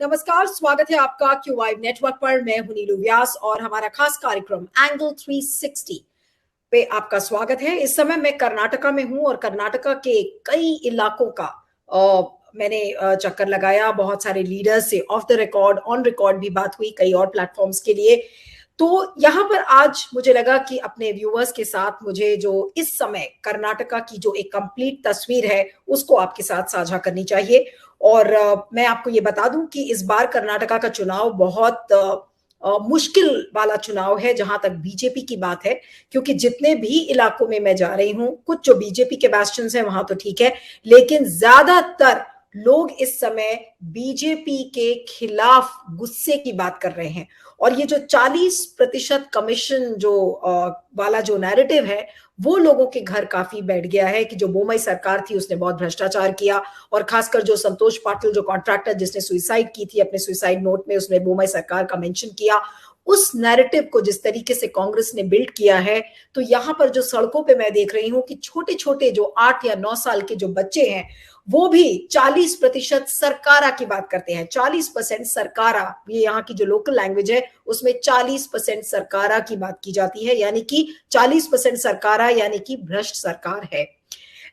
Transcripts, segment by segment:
नमस्कार, स्वागत है आपका क्यू वाइब नेटवर्क पर। मैं हूं नीलू व्यास और हमारा खास कार्यक्रम एंगल 360 पे आपका स्वागत है। इस समय मैं कर्नाटका में हूं और कर्नाटका के कई इलाकों का मैंने चक्कर लगाया। बहुत सारे लीडर्स से of the record, on record भी बात हुई कई और प्लेटफॉर्म्स के लिए। तो यहाँ पर आज मुझे लगा कि अपने व्यूअर्स के साथ मुझे जो इस समय कर्नाटका की जो एक कंप्लीट तस्वीर है उसको आपके साथ साझा करनी चाहिए। और मैं आपको ये बता दूं कि इस बार कर्नाटका का चुनाव बहुत मुश्किल वाला चुनाव है जहां तक बीजेपी की बात है, क्योंकि जितने भी इलाकों में मैं जा रही हूं, कुछ जो बीजेपी के बैस्टियंस हैं वहां तो ठीक है, लेकिन ज्यादातर लोग इस समय बीजेपी के खिलाफ गुस्से की बात कर रहे हैं। और ये जो 40% कमीशन जो वाला जो नैरेटिव है वो लोगों के घर काफी बैठ गया है कि जो बोमई सरकार थी उसने बहुत भ्रष्टाचार किया। और खासकर जो संतोष पाटिल जो कॉन्ट्रैक्टर जिसने सुसाइड की थी, अपने सुसाइड नोट में उसने बोमई सरकार का मेंशन किया। उस नैरेटिव को जिस तरीके से कांग्रेस ने बिल्ड किया है, तो यहां पर जो सड़कों पे मैं देख रही हूं कि छोटे छोटे जो 8 या 9 साल के जो बच्चे हैं वो भी 40% सरकारा की बात करते हैं। 40% सरकारा, ये यहाँ की जो लोकल लैंग्वेज है उसमें 40% सरकारा की बात की जाती है, यानी कि 40% सरकारा यानी कि भ्रष्ट सरकार है।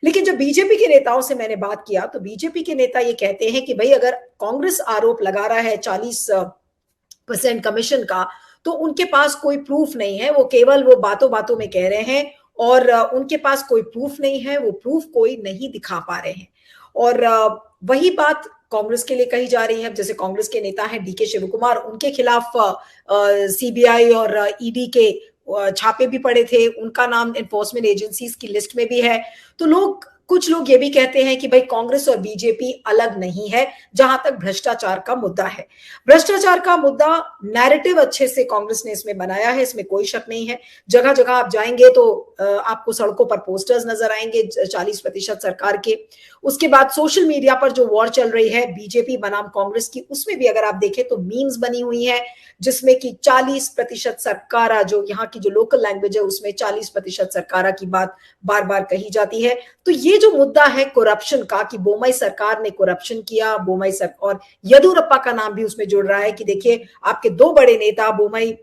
लेकिन जब बीजेपी के नेताओं से मैंने बात किया तो बीजेपी के नेता ये कहते हैं कि भाई अगर कांग्रेस आरोप लगा रहा है 40% कमीशन का, तो उनके पास कोई प्रूफ नहीं है, वो केवल वो बातों बातों में कह रहे हैं और उनके पास कोई प्रूफ नहीं है, वो प्रूफ कोई नहीं दिखा पा रहे हैं। और वही बात कांग्रेस के लिए कही जा रही है। जैसे कांग्रेस के नेता हैं डीके शिव कुमार, उनके खिलाफ सीबीआई और ईडी के छापे भी पड़े थे, उनका नाम एनफोर्समेंट एजेंसीज की लिस्ट में भी है। तो कुछ लोग ये भी कहते हैं कि भाई कांग्रेस और बीजेपी अलग नहीं है जहां तक भ्रष्टाचार का मुद्दा है। भ्रष्टाचार का मुद्दा नैरेटिव अच्छे से कांग्रेस ने इसमें बनाया है, इसमें कोई शक नहीं है। जगह जगह आप जाएंगे तो आपको सड़कों पर पोस्टर्स नजर आएंगे 40% सरकार के। उसके बाद सोशल मीडिया पर जो वॉर चल रही है बीजेपी बनाम कांग्रेस की, उसमें भी अगर आप देखें तो मीम्स बनी हुई है जिसमें कि 40% सरकारा, जो यहाँ की जो लोकल लैंग्वेज है उसमें 40% सरकारा की बात बार बार कही जाती है। तो ये जो मुद्दा है करप्शन का कि बोमई सरकार ने करप्शन किया, बोमई सरकार और येदियुरप्पा का नाम भी उसमें जुड़ रहा है कि देखिए आपके दो बड़े नेता बोमई,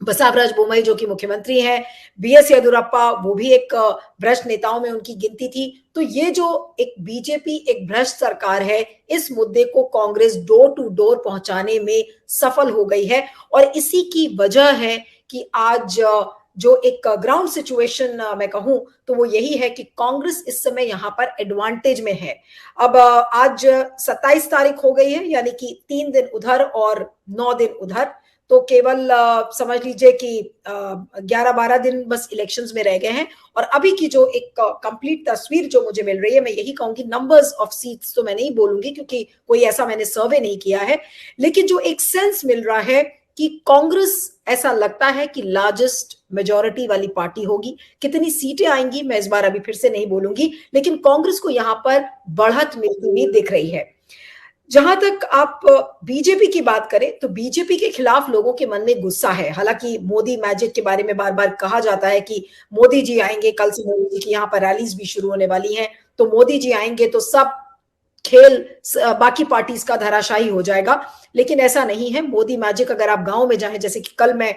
बसवराज बोमई जो कि मुख्यमंत्री हैं, बीएस येदियुरप्पा वो भी एक भ्रष्ट नेताओं में उनकी गिनती थी। तो ये जो एक बीजेपी एक भ्रष्ट सरकार है, इस मुद्दे को कांग्रेस डोर टू डोर पहुंचाने में सफल हो गई है। और इसी की वजह है कि आज जो एक ग्राउंड सिचुएशन मैं कहूं तो वो यही है कि कांग्रेस इस समय यहां पर एडवांटेज में है। अब आज 27 तारीख हो गई है, यानी कि 3 दिन उधर और 9 दिन उधर, तो केवल समझ लीजिए कि 11-12 दिन बस इलेक्शंस में रह गए हैं। और अभी की जो एक कंप्लीट तस्वीर जो मुझे मिल रही है, मैं यही कहूंगी, नंबर्स ऑफ सीट्स तो मैं नहीं बोलूंगी क्योंकि कोई ऐसा मैंने सर्वे नहीं किया है, लेकिन जो एक सेंस मिल रहा है कि कांग्रेस ऐसा लगता है कि लार्जेस्ट मेजॉरिटी वाली पार्टी होगी। कितनी सीटें आएंगी मैं इस बार अभी फिर से नहीं बोलूंगी, लेकिन कांग्रेस को यहां पर बढ़त मिलती हुई दिख रही है। जहां तक आप बीजेपी की बात करें तो बीजेपी के खिलाफ लोगों के मन में गुस्सा है। हालांकि मोदी मैजिक के बारे में बार बार कहा जाता है कि मोदी जी आएंगे, कल से मोदी जी की यहाँ पर रैलीज भी शुरू होने वाली हैं, तो मोदी जी आएंगे तो सब खेल बाकी पार्टीज का धराशायी हो जाएगा। लेकिन ऐसा नहीं है। मोदी मैजिक, अगर आप गांव में जाएं, जैसे कि कल मैं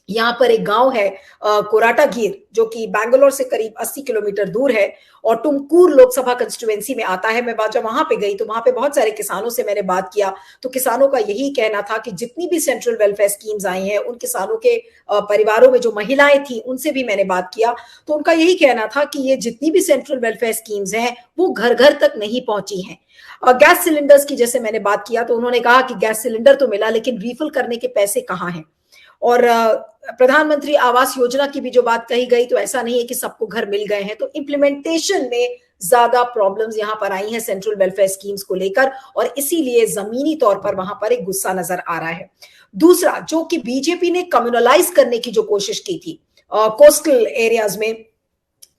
यहाँ पर एक गांव है कोराटागीर जो कि बैंगलोर से करीब 80 किलोमीटर दूर है और टुमकुर लोकसभा कंस्टिट्यूएंसी में आता है। मैं जब वहां पे गई तो वहां पे बहुत सारे किसानों से मैंने बात किया, तो किसानों का यही कहना था कि जितनी भी सेंट्रल वेलफेयर स्कीम्स आई हैं, उन किसानों के परिवारों में जो महिलाएं थी उनसे भी मैंने बात किया, तो उनका यही कहना था कि ये जितनी भी सेंट्रल वेलफेयर स्कीम्स हैं वो घर घर तक नहीं पहुंची हैं। गैस सिलेंडर्स की जैसे मैंने बात किया तो उन्होंने कहा कि गैस सिलेंडर तो मिला लेकिन रिफिल करने के पैसे कहाँ हैं। और प्रधानमंत्री आवास योजना की भी जो बात कही गई, तो ऐसा नहीं है कि सबको घर मिल गए हैं। तो इम्प्लीमेंटेशन में ज्यादा प्रॉब्लम्स यहां पर आई हैं सेंट्रल वेलफेयर स्कीम्स को लेकर, और इसीलिए जमीनी तौर पर वहां पर एक गुस्सा नजर आ रहा है। दूसरा, जो कि बीजेपी ने कम्युनलाइज करने की जो कोशिश की थी कोस्टल एरियाज में,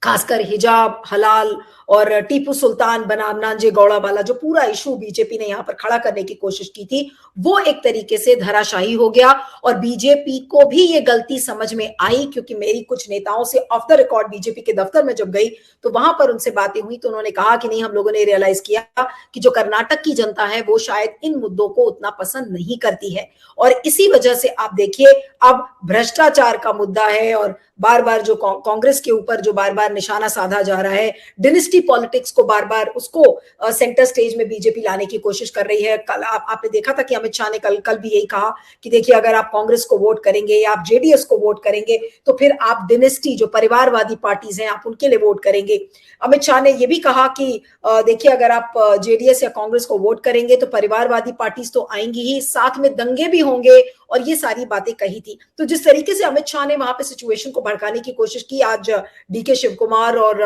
खासकर हिजाब, हलाल और टीपू सुल्तान बनाम नानजे गौड़ा वाला जो पूरा इशू बीजेपी ने यहां पर खड़ा करने की कोशिश की थी, वो एक तरीके से धराशायी हो गया। और बीजेपी को भी ये गलती समझ में आई, क्योंकि मेरी कुछ नेताओं से ऑफ द रिकॉर्ड बीजेपी के दफ्तर में जब गई तो वहां पर उनसे बातें हुई, तो उन्होंने कहा कि नहीं, हम लोगों ने रियलाइज किया कि जो कर्नाटक की जनता है वो शायद इन मुद्दों को उतना पसंद नहीं करती है। और इसी वजह से आप देखिए, अब भ्रष्टाचार का मुद्दा है और बार बार जो कांग्रेस के ऊपर जो बार बार निशाना साधा जा रहा है, डिनेस्टी पॉलिटिक्स को बार बार उसको सेंटर स्टेज में बीजेपी लाने की कोशिश कर रही है। कल आपने देखा था कि अमित शाह ने कल भी यही कहा कि देखिए, अगर आप कांग्रेस को वोट करेंगे या आप जेडीएस को वोट करेंगे तो फिर आप डिनेस्टी, जो परिवारवादी पार्टीज हैं, आप उनके लिए वोट करेंगे। अमित शाह ने यह भी कहा कि देखिए, अगर आप जेडीएस या कांग्रेस को वोट करेंगे तो परिवारवादी पार्टीज तो आएंगी ही, साथ में दंगे भी होंगे, और ये सारी बातें कही थी। तो जिस तरीके से अमित शाह ने वहां पे सिचुएशन को भड़काने की कोशिश की, आज डीके शिव कुमार और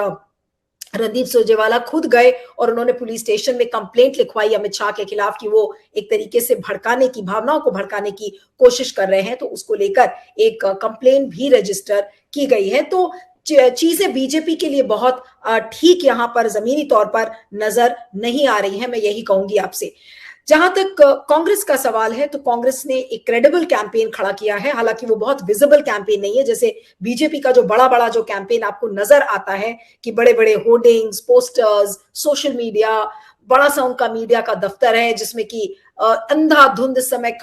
रणदीप सुरजेवाला खुद गए और उन्होंने पुलिस स्टेशन में कंप्लेंट लिखवाई अमित शाह के खिलाफ कि वो एक तरीके से भड़काने की, भावनाओं को भड़काने की कोशिश कर रहे हैं। तो उसको लेकर एक कंप्लेंट भी रजिस्टर की गई है। तो चीजें बीजेपी के लिए बहुत ठीक यहां पर जमीनी तौर पर नजर नहीं आ रही है, मैं यही कहूंगी आपसे। जहां तक कांग्रेस का सवाल है, तो कांग्रेस ने एक क्रेडिबल कैंपेन खड़ा किया है, हालांकि वो बहुत विजिबल कैंपेन नहीं है। जैसे बीजेपी का जो बड़ा बड़ा जो कैंपेन आपको नजर आता है कि बड़े बड़े होर्डिंग्स, पोस्टर्स, सोशल मीडिया, बड़ा सा उनका मीडिया का दफ्तर है जिसमें कि अंधाधुंध समय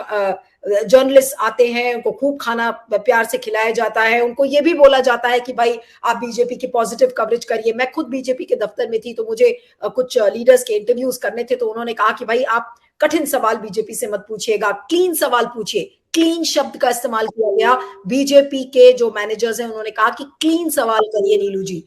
जर्नलिस्ट आते हैं, उनको खूब खाना प्यार से खिलाया जाता है, उनको ये भी बोला जाता है कि भाई आप बीजेपी की पॉजिटिव कवरेज करिए। मैं खुद बीजेपी के दफ्तर में थी तो मुझे कुछ लीडर्स के इंटरव्यूज करने थे, तो उन्होंने कहा कि भाई आप कठिन सवाल बीजेपी से मत पूछिएगा, क्लीन सवाल पूछिए। क्लीन शब्द का इस्तेमाल किया गया। बीजेपी के जो मैनेजर्स हैं उन्होंने कहा कि क्लीन सवाल करिए नीलू जी।